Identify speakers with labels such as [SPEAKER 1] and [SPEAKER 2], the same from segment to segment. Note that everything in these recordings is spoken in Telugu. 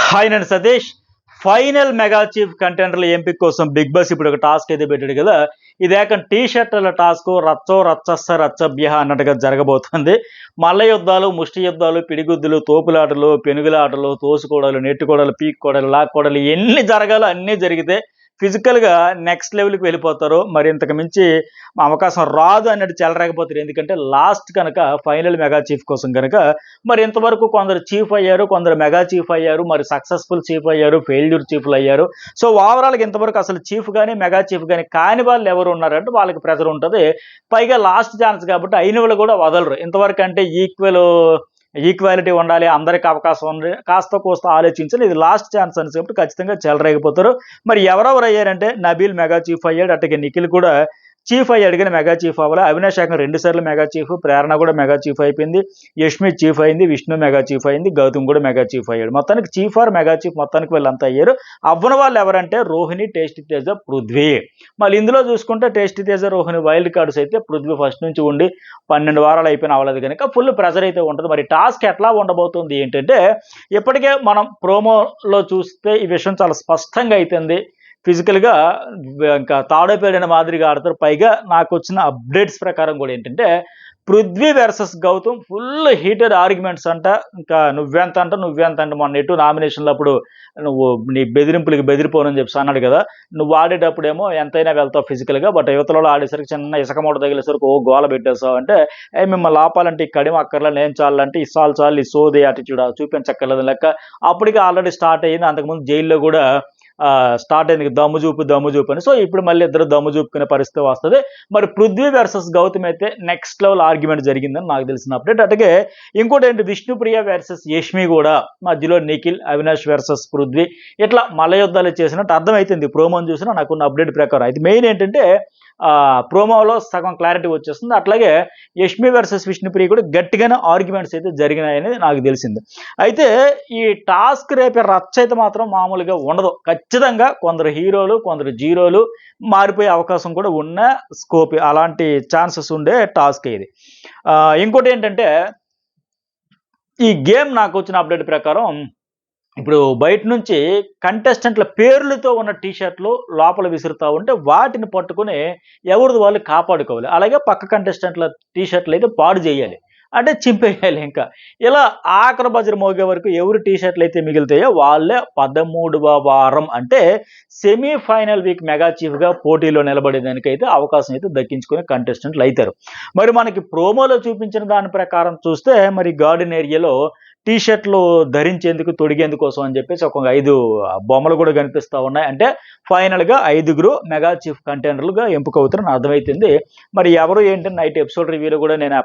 [SPEAKER 1] హాయ్ నేను సతీష్. ఫైనల్ మెగా చీఫ్ కంటెండర్ల ఎంపిక కోసం బిగ్ బాస్ ఇప్పుడు ఒక టాస్క్ అయితే పెట్టాడు కదా. ఇదేకం టీ షర్ట్ల టాస్క్ రచ్చో రచ్చస్స రచ్చభ్య అన్నట్టుగా జరగబోతుంది. మల్ల యుద్ధాలు, ముష్టి యుద్ధాలు, పిడిగుద్దులు, తోపులాటలు, పెనుగులాటలు, తోసుకోవడాలు, నెట్టుకోవడాలు, పీక్కోవడాలు, లాక్కోవడాలు ఎన్ని జరగాలో అన్నీ జరిగితే ఫిజికల్గా నెక్స్ట్ లెవెల్కి వెళ్ళిపోతారు. మరి ఇంతకు మించి అవకాశం రాదు అన్నట్టు చెలరేకపోతారు. ఎందుకంటే లాస్ట్ కనుక ఫైనల్ మెగా చీఫ్ కోసం కనుక మరి ఇంతవరకు కొందరు చీఫ్ అయ్యారు, కొందరు మెగా చీఫ్ అయ్యారు, మరి సక్సెస్ఫుల్ చీఫ్ అయ్యారు, ఫెయిల్యూర్ చీఫ్లు అయ్యారు. సో ఓవరాల్గా ఇంతవరకు అసలు చీఫ్ కానీ మెగా చీఫ్ కానీ కాని వాళ్ళు ఎవరు ఉన్నారంటే వాళ్ళకి ప్రెజర్ ఉంటుంది. పైగా లాస్ట్ ఛాన్స్ కాబట్టి అయిన వాళ్ళు కూడా వదలరు. ఇంతవరకు అంటే ఈక్వాలిటీ ఉండాలి, అందరికి అవకాశం ఉంది, కాస్త కోస్త ఆలోచించాలి, ఇది లాస్ట్ ఛాన్స్ అని చెప్పి ఖచ్చితంగా చెలరేగిపోతారు. మరి ఎవరెవరు అయ్యారంటే నబీల్ మెగా చీఫ్ అయ్యాడు, అట్టగే నిఖిల్ కూడా చీఫ్ అయ్యాడు కానీ మెగా చీఫ్ అవ్వాలి. అవినాష్ ఏకంగా 2 సార్లు మెగా చీఫ్, ప్రేరణ కూడా మెగా చీఫ్ అయిపోయింది, యష్మి చీఫ్ అయింది, విష్ణు మెగా చీఫ్ అయింది, గౌతమ్ కూడా మెగా చీఫ్ అయ్యాడు. మొత్తానికి చీఫ్ ఆర్ మెగా చీఫ్ మొత్తానికి వీళ్ళంతా అయ్యారు. అవ్వని వాళ్ళు ఎవరంటే రోహిణి, టేస్టీ తేజ, పృథ్వీ. మళ్ళీ ఇందులో చూసుకుంటే tasty Teja, Rohini wild cards అయితే పృథ్వీ ఫస్ట్ నుంచి ఉండి 12 వారాలు అయిపోయిన అవ్వలేదు కనుక ఫుల్ ప్రెజర్ అయితే ఉంటుంది. మరి టాస్క్ ఎట్లా ఉండబోతుంది ఏంటంటే ఇప్పటికే మనం ప్రోమోలో చూస్తే ఈ విషయం చాలా స్పష్టంగా అవుతుంది. ఫిజికల్గా ఇంకా తాడోపేడిన మాదిరిగా ఆడతారు. పైగా నాకు వచ్చిన అప్డేట్స్ ప్రకారం కూడా ఏంటంటే Prithvi versus Gautam full heated arguments అంట. ఇంకా నువ్వెంత అంటే మొన్న ఎటు నామినేషన్లో అప్పుడు నువ్వు నీ బెదిరింపులకి బెదిరిపోనని చెప్పి అన్నాడు కదా. నువ్వు ఆడేటప్పుడేమో ఎంతైనా వెళ్తావు ఫిజికల్గా, బట్ యువతలో ఆడేసరికి చిన్న ఇసుక మూట తగిలేసరికి గోల పెట్టేసావు అంటే మిమ్మల్ని ఆపాలంటే ఈ కడిమ అక్కర్లా, నేను చాలంటే ఈ చాలు ఈ సోది యాటిట్యూడ్ చూపించక్కర్లేదు లెక్క. అప్పటికి ఆల్రెడీ స్టార్ట్ అయ్యింది. అంతకుముందు జైల్లో కూడా స్టార్ట్ అయింది దమ్ము చూపు అని. సో ఇప్పుడు మళ్ళీ ఇద్దరు దమ్ము చూపుకునే పరిస్థితి వస్తుంది. మరి పృథ్వీ వర్సెస్ గౌతమ్ అయితే నెక్స్ట్ లెవెల్ ఆర్గ్యుమెంట్ జరిగిందని నాకు తెలిసిన అప్డేట్. అట్లాగే ఇంకోటి ఏంటి, విష్ణుప్రియ వర్సెస్ యష్మి కూడా, మధ్యలో నిఖిల్, అవినాష్ వర్సెస్ పృథ్వీ, ఇట్లా మల్ల యుద్ధాలు చేసినట్టు అర్థమవుతుంది ప్రోమోని చూసినా నాకున్న అప్డేట్ ప్రకారం. అయితే మెయిన్ ఏంటంటే ప్రోమోలో సగం క్లారిటీ వచ్చేస్తుంది. అట్లాగే యష్మి వర్సెస్ విష్ణుప్రియ కూడా గట్టిగానే ఆర్గ్యుమెంట్స్ అయితే జరిగినాయని నాకు తెలిసింది. అయితే ఈ టాస్క్ రేపే రచ్చ అయితే మాత్రం మామూలుగా ఉండదు. ఖచ్చితంగా కొందరు హీరోలు, కొందరు జీరోలు మారిపోయే అవకాశం కూడా ఉన్న స్కోప్, అలాంటి ఛాన్సెస్ ఉండే టాస్క్ ఇది. ఇంకోటి ఏంటంటే ఈ గేమ్ నాకు వచ్చిన అప్డేట్ ప్రకారం ఇప్పుడు బయట నుంచి కంటెస్టెంట్ల పేర్లతో ఉన్న టీషర్ట్లు లోపల విసురుతూ ఉంటే వాటిని పట్టుకుని ఎవరిది వాళ్ళు కాపాడుకోవాలి. అలాగే పక్క కంటెస్టెంట్ల టీషర్ట్లు అయితే పాడు చేయాలి, అంటే చింపేయాలి. ఇంకా ఇలా ఆఖరి బజర్ మోగే వరకు ఎవరు టీషర్ట్లు అయితే మిగులుతాయో వాళ్ళే 13వ వారం అంటే సెమీఫైనల్ వీక్ మెగా చీఫ్గా పోటీలో నిలబడేదానికైతే అవకాశం అయితే దక్కించుకునే కంటెస్టెంట్లు అవుతారు. మరి మనకి ప్రోమోలో చూపించిన దాని ప్రకారం చూస్తే మరి గార్డెన్ ఏరియాలో టీషర్ట్లు ధరించేందుకు, తొడిగేందుకోసం అని చెప్పేసి ఒక 5 బొమ్మలు కూడా కనిపిస్తూ ఉన్నాయి. అంటే ఫైనల్గా 5 మెగా చీఫ్ కంటెండర్లుగా ఎంపిక అవుతారని అర్థమవుతుంది. మరి ఎవరు ఏంటంటే నైట్ ఎపిసోడ్ రివ్యూలో కూడా నేను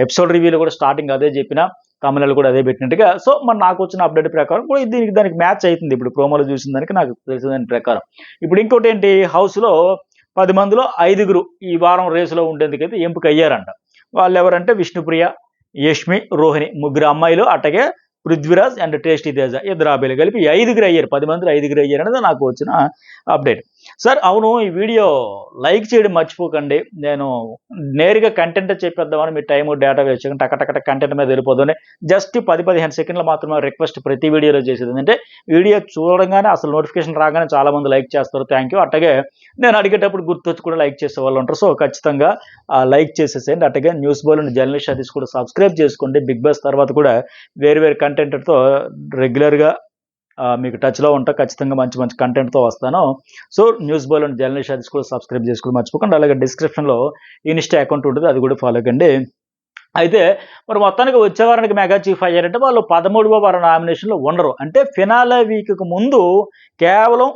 [SPEAKER 1] ఎపిసోడ్ రివ్యూలో కూడా స్టార్టింగ్ అదే చెప్పిన, తమిళలో కూడా అదే పెట్టినట్టుగా. సో మరి నాకు వచ్చిన అప్డేట్ ప్రకారం కూడా దానికి మ్యాచ్ అవుతుంది. ఇప్పుడు ప్రోమోలో చూసిన దానికి నాకు తెలిసిన దాని ప్రకారం. ఇప్పుడు ఇంకోటి ఏంటి, హౌస్లో 10 మందిలో 5 ఈ వారం రేసులో ఉండేందుకైతే ఎంపిక అయ్యారంట. వాళ్ళు ఎవరంటే విష్ణుప్రియ, యష్మి, రోహిణి, 3 అమ్మాయిలు, అట్టగే పృథ్వీరాజ్ అండ్ టేస్టీ తేజ 2 అబ్బాయిలు కలిపి 5 అయ్యారు. 10 మందిలో 5 అయ్యారు అనేది నాకు వచ్చిన అప్డేట్. సార్ అవును, ఈ వీడియో లైక్ చేయడం మర్చిపోకండి. నేను నేరుగా కంటెంట్ చెప్పేద్దామని మీ టైము డేటా వేస్ట్ చేయకుండా టకటక కంటెంట్ మీద వెళ్ళిపోతుంది. జస్ట్ 10-15 సెకండ్లు మాత్రమే రిక్వెస్ట్ ప్రతి వీడియోలో చేసేది. అంటే వీడియో చూడగానే అసలు నోటిఫికేషన్ రాగానే చాలామంది లైక్ చేస్తారు, థ్యాంక్ యూ. అట్టగే నేను అడిగేటప్పుడు గుర్తొచ్చి కూడా లైక్ చేసే వాళ్ళు ఉంటారు. సో ఖచ్చితంగా లైక్ చేసేసేయండి. అట్టగే న్యూస్ బోల్ జర్నలిస్ట్ సతీష్ కూడా సబ్స్క్రైబ్ చేసుకోండి. బిగ్ బాస్ తర్వాత కూడా వేరు కంటెంట్తో రెగ్యులర్గా మీకు టచ్లో ఉంటా. ఖచ్చితంగా మంచి కంటెంట్తో వస్తాను. So news Bol and journalist Satish కూడా సబ్స్క్రైబ్ చేసుకోవడం మర్చిపోకండి. అలాగే డిస్క్రిప్షన్లో ఇన్స్టా అకౌంట్ ఉంటుంది, అది కూడా ఫాలో కండి. అయితే మరి మొత్తానికి వచ్చే వారానికి మెగా చీఫ్ అయ్యారంటే వాళ్ళు 13వ వారం నామినేషన్లో ఉండరు. అంటే ఫినాలే వీక్కి ముందు కేవలం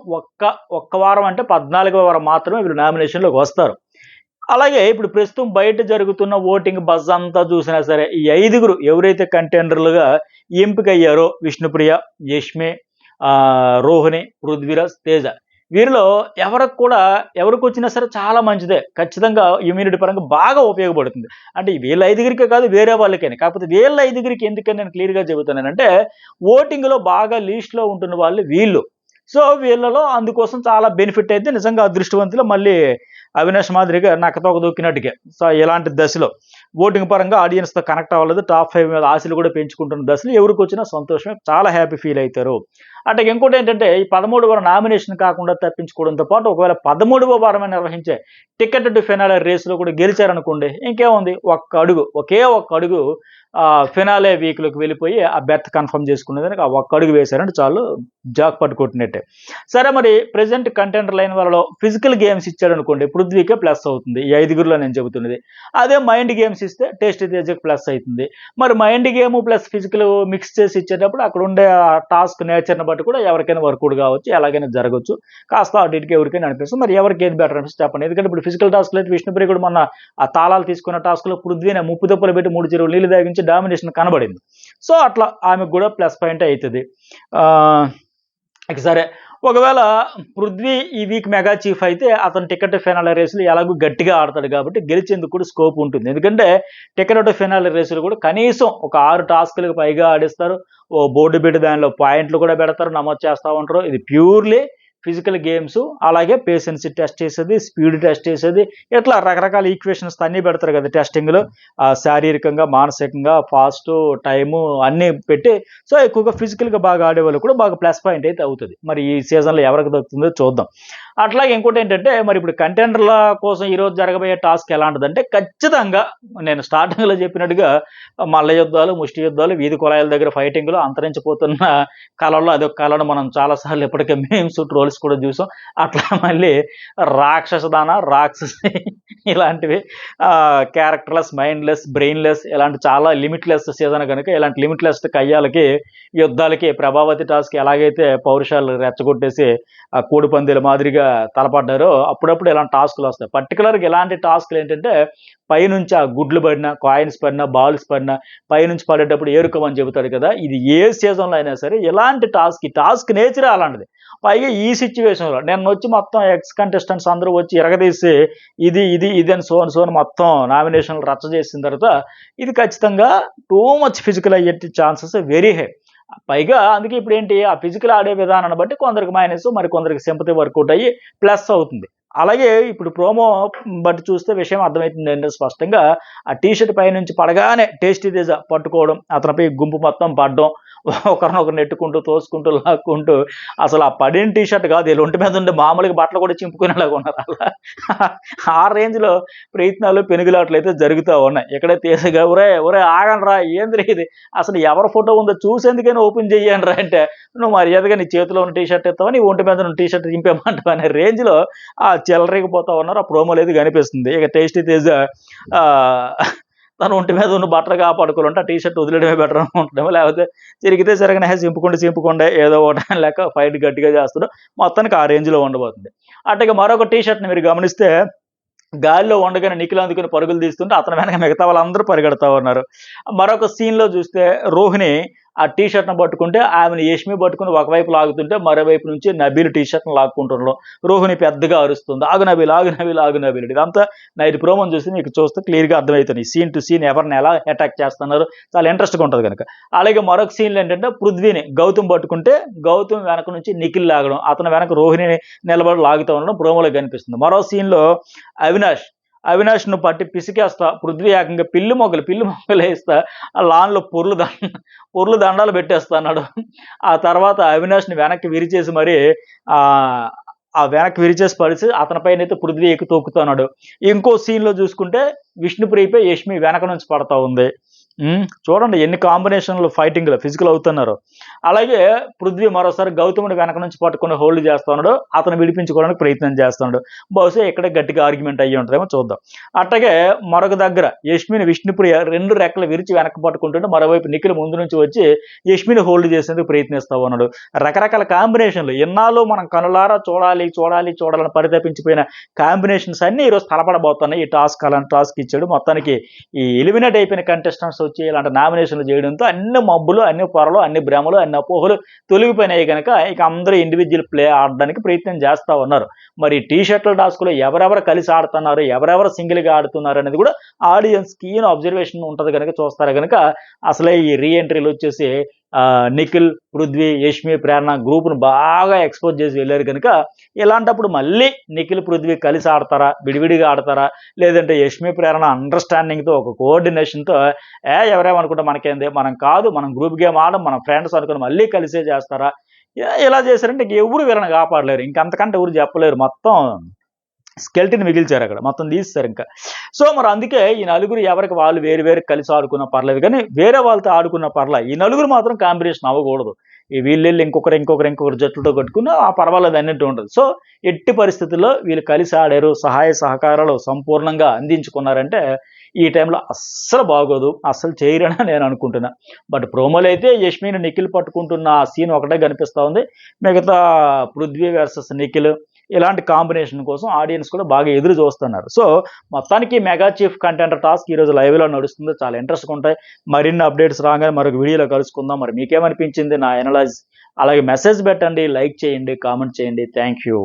[SPEAKER 1] ఒక్క వారం అంటే 14వ వారం మాత్రమే వీళ్ళు నామినేషన్లోకి వస్తారు. అలాగే ఇప్పుడు ప్రస్తుతం బయట జరుగుతున్న ఓటింగ్ బజ్ అంతా చూసినా సరే ఈ 5 ఎవరైతే కంటెండర్లుగా ఎంపిక అయ్యారో విష్ణుప్రియ, యష్మి, రోహిణి, పృథ్వీరాజ్, తేజ, వీరిలో ఎవరికి వచ్చినా సరే చాలా మంచిదే. ఖచ్చితంగా ఇమ్యూనిటీ పరంగా బాగా ఉపయోగపడుతుంది. అంటే వీళ్ళ 5 కాదు, వేరే వాళ్ళకైనా. కాకపోతే వీళ్ళ 5 ఎందుకని నేను క్లియర్గా చెబుతున్నానంటే ఓటింగ్లో బాగా లీస్ట్లో ఉంటున్న వాళ్ళు వీళ్ళు. సో వీళ్ళలో అందుకోసం చాలా బెనిఫిట్ అయితే నిజంగా అదృష్టవంతులు. మళ్ళీ అవినాష్ మాదిరిగా నక్కతోక దొక్కినట్టుగా. సో ఇలాంటి దశలో ఓటింగ్ పరంగా ఆడియన్స్తో కనెక్ట్ అవ్వలేదు, టాప్ 5 మీద ఆశలు కూడా పెంచుకుంటున్న దశలు ఎవరికి వచ్చినా సంతోషమే, చాలా హ్యాపీ ఫీల్ అవుతారు. అంటే ఇంకోటి ఏంటంటే ఈ 13వ నామినేషన్ కాకుండా తప్పించుకోవడంతో పాటు ఒకవేళ 13వ వారమే నిర్వహించే టికెట్ టు ఫినాలే రేసులో కూడా గెలిచారనుకోండి, ఇంకేముంది, ఒకే ఒక్క అడుగు ఫినాలే వీక్లోకి వెళ్ళిపోయి ఆ బెర్త్ కన్ఫర్మ్ చేసుకునేదానికి ఆ ఒక్క అడుగు వేశారంటే చాలు, జాక్ పట్టు కొట్టినట్టే. సరే, మరి ప్రెసెంట్ కంటెండర్ లైన్ వాళ్ళలో ఫిజికల్ గేమ్స్ ఇచ్చాడు అనుకోండి, పృథ్వీకే ప్లస్ అవుతుంది, ఈ 5గురిలో నేను చెబుతున్నది. అదే మైండ్ గేమ్స్ ఇస్తే టేస్ట్ తేజకి ప్లస్ అవుతుంది. మరి mind game plus physical mix చేసి ఇచ్చేటప్పుడు అక్కడ ఉండే టాస్క్ నేచర్ని బట్టి కూడా ఎవరికైనా వర్కౌట్ కావచ్చు, ఎలాగైనా జరగచ్చు. కాస్త అటు ఇటుకి ఎవరికైనా అనిపిస్తుంది. మరి ఎవరికి ఏది బెటర్ అనిపిస్తుంది చెప్పండి. ఎందుకంటే ఇప్పుడు ఫిజికల్ టాస్క్లో అయితే విష్ణుప్రియ కూడా మొన్న ఆ తాళాలు తీసుకున్న టాస్క్లో పృథ్వీని 30 దప్పులు పెట్టి 3 చెరువులు నీళ్లు తాగించి డామినేషన్ కనబడింది. సో అట్లా ఆమెకు కూడా ప్లస్ పాయింట్ అవుతుంది. సరే, ఒకవేళ పృథ్వీ ఈ వీక్ మెగా చీఫ్ అయితే అతను టికెట్ ఫైనల్ రేసులు ఎలాగో గట్టిగా ఆడతాడు కాబట్టి గెలిచేందుకు కూడా స్కోప్ ఉంటుంది. ఎందుకంటే టికెట్ ఫైనల్ రేసులు కూడా కనీసం ఒక 6 టాస్కులకు పైగా ఆడిస్తారు. ఓ బోర్డు పెట్టి దానిలో పాయింట్లు కూడా పెడతారు, నమోదు చేస్తూ ఉంటారు. ఇది ప్యూర్లీ ఫిజికల్ గేమ్స్. అలాగే పేషెన్సీ టెస్ట్ చేసేది, స్పీడ్ టెస్ట్ చేసేది, ఇట్లా రకరకాల ఈక్వేషన్స్ అన్నీ పెడతారు కదా టెస్టింగ్లో. శారీరకంగా, మానసికంగా, ఫాస్ట్ టైము అన్నీ పెట్టి, సో ఎక్కువగా ఫిజికల్గా బాగా ఆడే వాళ్ళు కూడా బాగా ప్లస్ పాయింట్ అయితే అవుతుంది. మరి ఈ సీజన్లో ఎవరికి దక్కుతుందో చూద్దాం. అట్లాగే ఇంకోటి ఏంటంటే, మరి ఇప్పుడు కంటెండర్ల కోసం ఈరోజు జరగబోయే టాస్క్ ఎలాంటిదంటే, ఖచ్చితంగా నేను స్టార్టింగ్లో చెప్పినట్టుగా మల్ల యుద్ధాలు, ముష్టి యుద్ధాలు, వీధి కుళాయిల దగ్గర ఫైటింగ్లు, అంతరించిపోతున్న కళల్లో అదొక కళను మనం చాలాసార్లు ఇప్పటికే మేమ్స్, ట్రోల్స్ కూడా చూసాం. అట్లా మళ్ళీ రాక్షసదాన, రాక్షసి ఇలాంటివి క్యారెక్టర్లెస్, మైండ్లెస్, బ్రెయిన్లెస్, ఇలాంటి చాలా లిమిట్లెస్ సీజన్ కనుక ఇలాంటి లిమిట్లెస్ కయ్యాలకి, యుద్ధాలకి ప్రభావతి టాస్క్ ఎలాగైతే పౌరుషాలు రెచ్చగొట్టేసి ఆ కోడి పందేల మాదిరిగా తలపడ్డారో, అప్పుడప్పుడు ఇలాంటి టాస్కులు వస్తాయి. పర్టికులర్గా ఇలాంటి టాస్కులు ఏంటంటే, పైనుంచి ఆ గుడ్లు పడినా, కాయిన్స్ పడినా, బాల్స్ పడినా పైనుంచి పడేటప్పుడు ఏరుకోమని చెబుతాడు కదా. ఇది ఏ సీజన్లో అయినా సరే ఇలాంటి ఈ టాస్క్ నేచరే అలాంటిది. పైగా ఈ సిచ్యువేషన్లో నేను వచ్చి మొత్తం ఎక్స్ కంటెస్టెంట్స్ అందరూ వచ్చి ఎరగదీసి ఇది ఇది ఇది అని సోన్ మొత్తం నామినేషన్లు రచ్చ చేసిన తర్వాత ఇది ఖచ్చితంగా టూ మచ్ ఫిజికల్ అయ్యే ఛాన్సెస్ వెరీ హై. పైగా అందుకే ఇప్పుడు ఏంటి, ఆ ఫిజికల్ ఆడే విధానాన్ని బట్టి కొందరికి మైనస్, మరి కొందరికి సింపతి వర్కౌట్ అయ్యి ప్లస్ అవుతుంది. అలాగే ఇప్పుడు ప్రోమో బట్టి చూస్తే విషయం అర్థమవుతుంది అంటే, స్పష్టంగా ఆ టీషర్ట్ పై నుంచి పడగానే టేస్టీ తేజ పట్టుకోవడం, అతనిపై గుంపు మొత్తం పడడం, ఒకరినొకరు నెట్టుకుంటూ, తోసుకుంటూ, లాక్కుంటూ, అసలు ఆ పడిన టీషర్ట్ కాదు, వీళ్ళు ఒంటి మీద ఉండే మామూలుగా బట్టలు కూడా చింపుకునేలాగా ఉన్నారు. అలా ఆ రేంజ్లో ప్రయత్నాలు, పెనుగులాట్లు అయితే జరుగుతూ ఉన్నాయి. ఇక్కడే తేజగా ఒరే ఆగండ్రా, ఏంద్రీ ఇది, అసలు ఎవరి ఫోటో ఉందో చూసేందుకైనా ఓపెన్ చెయ్యండి అంటే, నువ్వు మర్యాదగా నీ చేతిలో ఉన్న టీషర్ట్ ఇస్తావా, నీ ఒంటి మీద ఉన్న టీషర్ట్ చింపేమంటావు అనే రేంజ్లో ఆ చెలరేగిపోతూ ఉన్నారు. ఆ ప్రోమోలో ఏది కనిపిస్తుంది. ఇక టేస్టీ తేజ తను ఒంటి మీద ఉన్న బట్టలు కాపాడుకోవాలంటే ఆ టీషర్ట్ వదిలేయడమే బెటర్ అనుకుంటున్నాము, లేకపోతే చిరిగితే సరిగ్గా చింపుకుండే ఏదో ఒకటి లేక ఫైట్ గట్టిగా చేస్తాడు. మొత్తానికి ఆ రేంజ్లో ఉండబోతుంది. అట్లాగే మరొక టీషర్ట్ని మీరు గమనిస్తే, గాలిలో ఉండగానే నిఖిల్ అందుకుని పరుగులు తీస్తుంటే అతని వెనక మిగతా వాళ్ళందరూ పరిగెడతా ఉన్నారు. మరొక సీన్లో చూస్తే రోహిణి ఆ టీషర్ట్ను పట్టుకుంటే ఆమెను యష్మి పట్టుకుని ఒకవైపు లాగుతుంటే మరోవైపు నుంచి నబీల్ టీషర్ట్ను లాక్కుంటున్నాడు. రోహిణి పెద్దగా అరుస్తుంది, ఆగు నబీల్, ఆగు నబీల్, ఆగు నబీల్. ఇదంతా నైట్ ప్రోమోని చూసి మీకు చూస్తే క్లియర్గా అర్థమవుతుంది సీన్ టు సీన్ ఎవరిని ఎలా అటాక్ చేస్తున్నారు, చాలా ఇంట్రెస్ట్గా ఉంటుంది కనుక. అలాగే మరొక సీన్లు ఏంటంటే, పృథ్వీని గౌతమ్ పట్టుకుంటే గౌతమ్ వెనక నుంచి నిఖిల్ లాగడం, అతని వెనక రోహిణిని నిలబడి లాగుతూ ఉండడం ప్రోమోలో కనిపిస్తుంది. మరో సీన్లో అవినాష్ను పట్టి పిసికేస్తా పృథ్వీ ఏకంగా పిల్లి మొగ్గలు వేస్తా ఆ లాన్లో పొర్లు దండాలు పెట్టేస్తా అన్నాడు. ఆ తర్వాత అవినాష్ని వెనక్కి విరిచేసి మరి ఆ వెనక్కి విరిచేసి పరిచి అతనిపైన అయితే పృథ్వీ ఎక్కి తొక్కుతున్నాడు. ఇంకో సీన్లో చూసుకుంటే విష్ణుప్రియపై యష్మి వెనక నుంచి పడతా ఉంది. చూడండి ఎన్ని కాంబినేషన్లు ఫైటింగ్లో ఫిజికల్ అవుతున్నారు. అలాగే పృథ్వీ మరోసారి గౌతముని వెనక నుంచి పట్టుకుని హోల్డ్ చేస్తున్నాడు, అతను విడిపించుకోవడానికి ప్రయత్నం చేస్తున్నాడు. బహుశా ఇక్కడే గట్టిగా ఆర్గ్యుమెంట్ అయ్యి ఉంటుందేమో చూద్దాం. అట్లాగే మరొక దగ్గర యష్మిని విష్ణుప్రియ 2 రెక్కలు విరిచి వెనక్కి పట్టుకుంటుంటే మరోవైపు నిఖిల్ ముందు నుంచి వచ్చి యష్మిని హోల్డ్ చేసేందుకు ప్రయత్నిస్తూ ఉన్నాడు. రకరకాల కాంబినేషన్లు ఎన్నాళ్ళు మనం కనులారా చూడాలని పరితపించిపోయిన కాంబినేషన్స్ అన్నీ ఈరోజు తలపడబోతున్నాయి. ఈ టాస్క్ అలాంటి టాస్క్ ఇచ్చాడు. మొత్తానికి ఈ ఎలిమినేట్ అయిపోయిన కంటెస్టెంట్స్ వచ్చి ఇలాంటి నామినేషన్లు చేయడంతో అన్ని మబ్బులు, అన్ని పొరలు, అన్ని భ్రమలు, అన్ని అపోహలు తొలగిపోయినాయి కనుక ఇక అందరూ ఇండివిజువల్ ప్లే ఆడడానికి ప్రయత్నం చేస్తూ ఉన్నారు. మరి టీషర్ట్ల టాస్క్లో ఎవరెవరు కలిసి ఆడుతున్నారు, ఎవరెవరు సింగిల్గా ఆడుతున్నారు అనేది కూడా ఆడియన్స్ కీన్ అబ్జర్వేషన్ ఉంటుంది కనుక చూస్తారు కనుక అసలే ఈ రీఎంట్రీలు వచ్చేసి నిఖిల్, పృథ్వీ, యష్మి, ప్రేరణ గ్రూప్ను బాగా ఎక్స్పోజ్ చేసి వెళ్ళారు కనుక ఇలాంటప్పుడు మళ్ళీ నిఖిల్, పృథ్వీ కలిసి ఆడతారా, విడివిడిగా ఆడతారా, లేదంటే యష్మి, ప్రేరణ అండర్స్టాండింగ్తో ఒక కోఆర్డినేషన్తో ఎవరేమనుకుంటే మనకేంది, మనం కాదు, మనం గ్రూప్ గేమ్ ఆడడం, మన ఫ్రెండ్స్ అనుకుని మళ్ళీ కలిసే చేస్తారా, ఇలా చేశారంటే ఎవరు వీళ్ళని కాపాడలేరు, ఇంకంతకంటే ఎవరు చెప్పలేరు. మొత్తం స్కెల్టిని మిగిల్చారు అక్కడ, మొత్తం తీస్తారు ఇంకా. సో మరి అందుకే ఈ నలుగురు ఎవరికి వాళ్ళు వేరు వేరు కలిసి ఆడుకున్న పర్లేదు, కానీ వేరే వాళ్ళతో ఆడుకున్న పర్లే, ఈ నలుగురు మాత్రం కాంబినేషన్ అవ్వకూడదు. ఈ వీళ్ళు ఇంకొకరు జట్టుతో కట్టుకున్నా ఆ పర్వాలేదు అన్నట్టు ఉంటుంది. సో ఎట్టి పరిస్థితుల్లో వీళ్ళు కలిసి ఆడారు, సహాయ సహకారాలు సంపూర్ణంగా అందించుకున్నారంటే ఈ టైంలో అస్సలు బాగోదు, అస్సలు చేయరని నేను అనుకుంటున్నా. బట్ ప్రోమోలు అయితే యష్మిని నిఖిల్ పట్టుకుంటున్న ఆ సీన్ ఒకటే కనిపిస్తూ ఉంది. మిగతా పృథ్వీ వర్సెస్ నిఖిల్ ఇలాంటి కాంబినేషన్ కోసం ఆడియన్స్ కూడా బాగా ఎదురు చూస్తున్నారు. సో మొత్తానికి మెగా చీఫ్ కంటెండర్ టాస్క్ ఈరోజు లైవ్లో నడుస్తుంది, చాలా ఇంట్రెస్ట్గా ఉంటాయి. మరిన్ని అప్డేట్స్ రాగానే మరొక వీడియోలో కలుసుకుందాం. మరి మీకేమనిపించింది నా ఎనలైజ్, అలాగే మెసేజ్ పెట్టండి, లైక్ చేయండి, కామెంట్ చేయండి. Thank you.